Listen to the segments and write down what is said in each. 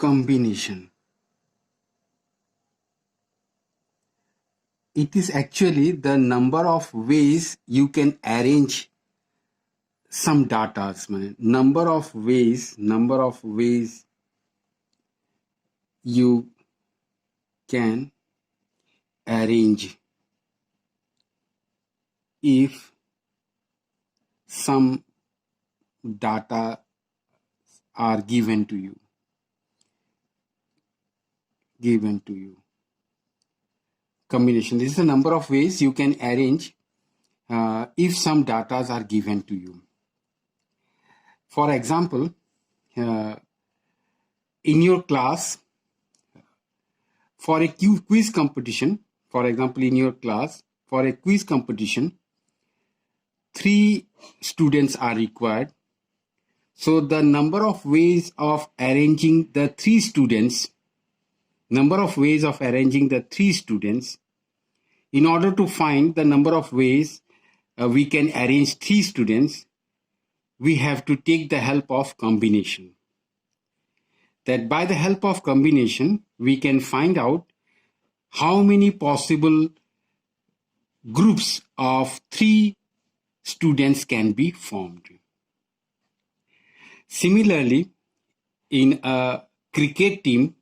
combination. It is actually the number of ways you can arrange some data. Number of ways you can arrange if some data are given to you. Combination. This is the number of ways you can arrange if some data are given to you. For example, in your class, for a quiz competition, 3 students are required. So the number of ways of arranging the 3 students, in order to find the number of ways we can arrange 3 students, we have to take the help of combination. That by the help of combination, we can find out how many possible groups of 3 students can be formed. Similarly, in a cricket team,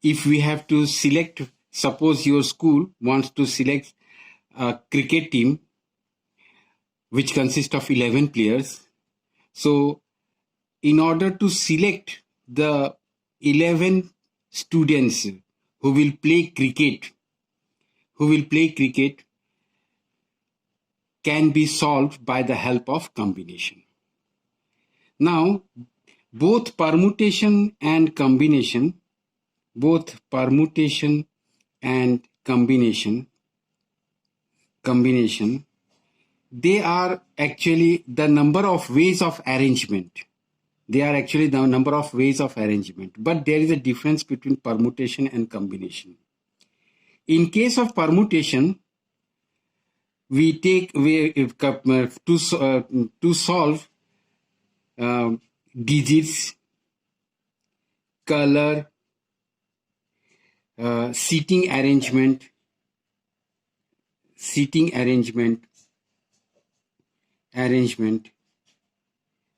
if we have to select, suppose your school wants to select a cricket team which consists of 11 players. So in order to select the 11 students who will play cricket can be solved by the help of combination. Now, both permutation and combination, they are actually the number of ways of arrangement. But there is a difference between permutation and combination. In case of permutation, we take to solve digits, color, seating arrangement,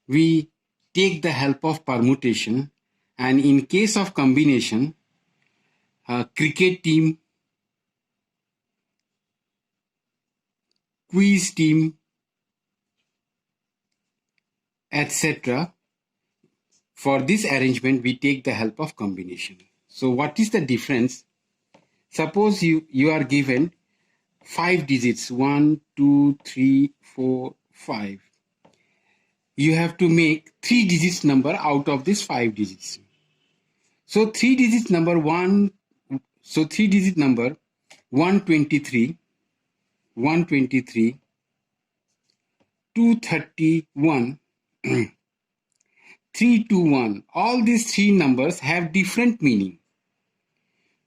we take the help of permutation. And in case of combination, cricket team, quiz team, etc. For this arrangement, we take the help of combination. So what is the difference? Suppose you are given 5 digits, 1, 2, 3, 4, 5. You have to make 3 digits number out of this 5 digits. So 3 digit number 123, 231, 321. All these 3 numbers have different meaning.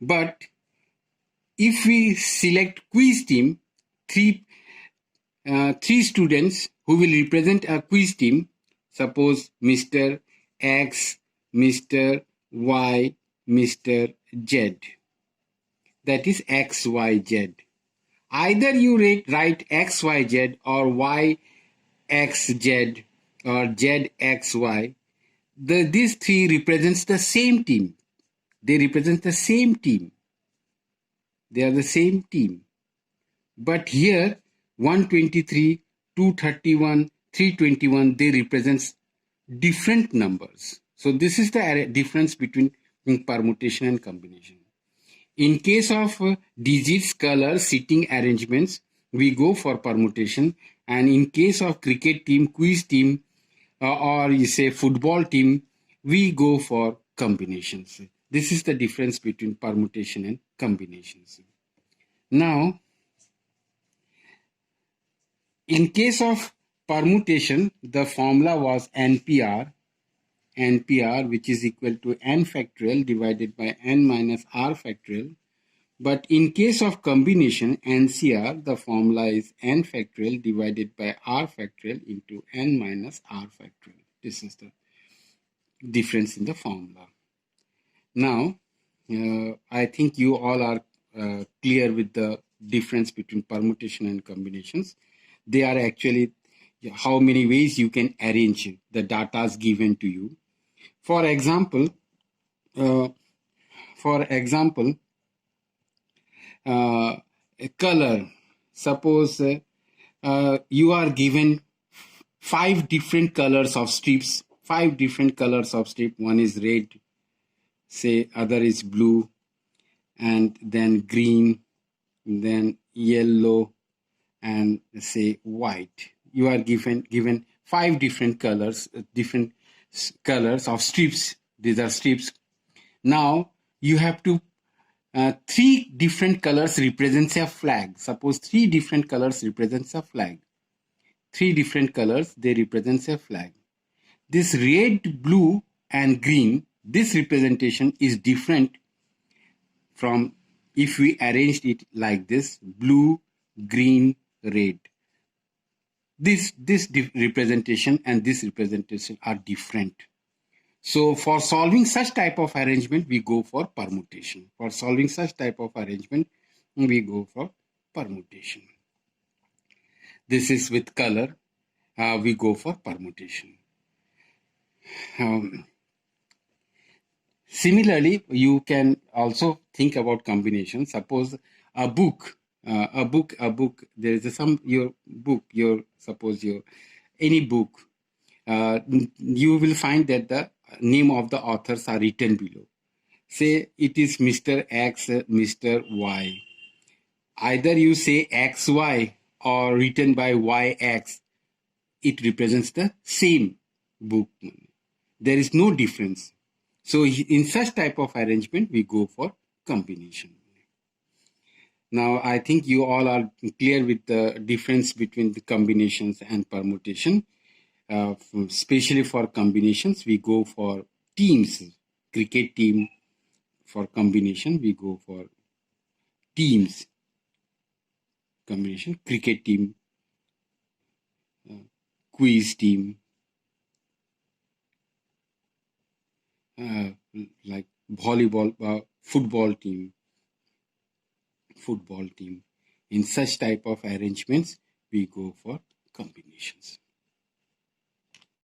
But if we select quiz team, 3 students who will represent a quiz team, suppose Mr. X, Mr. Y, Mr. Z. That is X, Y, Z. Either you write X, Y, Z or Y, X, Z or Z, X, Y. These 3 represents the same team. They represent the same team. They are the same team. But here, 123, 231, 321, they represent different numbers. So this is the difference between permutation and combination. In case of digits, color, seating arrangements, we go for permutation. And in case of cricket team, quiz team, or you say football team, we go for combinations. This is the difference between permutation and combinations. Now, in case of permutation, the formula was NPR, which is equal to n factorial divided by n minus r factorial. But in case of combination, NCR, the formula is n factorial divided by r factorial into n minus r factorial. This is the difference in the formula. Now, I think you all are clear with the difference between permutation and combinations. They are actually how many ways you can arrange the data given to you. For example, uh, a color. Suppose you are given five different colors of strips. Five different colors of strip. One is red, say other is blue, and then green, then yellow, and say white. You are given five different colors, colors of strips. These are strips. Now you have to three different colors represents a flag. Suppose three different colors represents a flag. Three different colors, they represents a flag. This red, blue, and green, this representation is different from if we arranged it like this: blue, green, red. This representation and this representation are different. So for solving such type of arrangement, we go for permutation. For solving such type of arrangement, we go for permutation. This is with color. We go for permutation. Similarly, you can also think about combination. Suppose a book. There is your book. Suppose any book. You will find that the name of the authors are written below. Say it is Mr. X, Mr. Y. Either you say XY or written by YX, it represents the same book. There is no difference. So in such type of arrangement, we go for combination. Now, I think you all are clear with the difference between the combinations and permutation. Especially for combinations, we go for teams. Cricket team. For combination, we go for teams. Combination, cricket team, quiz team, like volleyball, football team. In such type of arrangements, we go for combinations.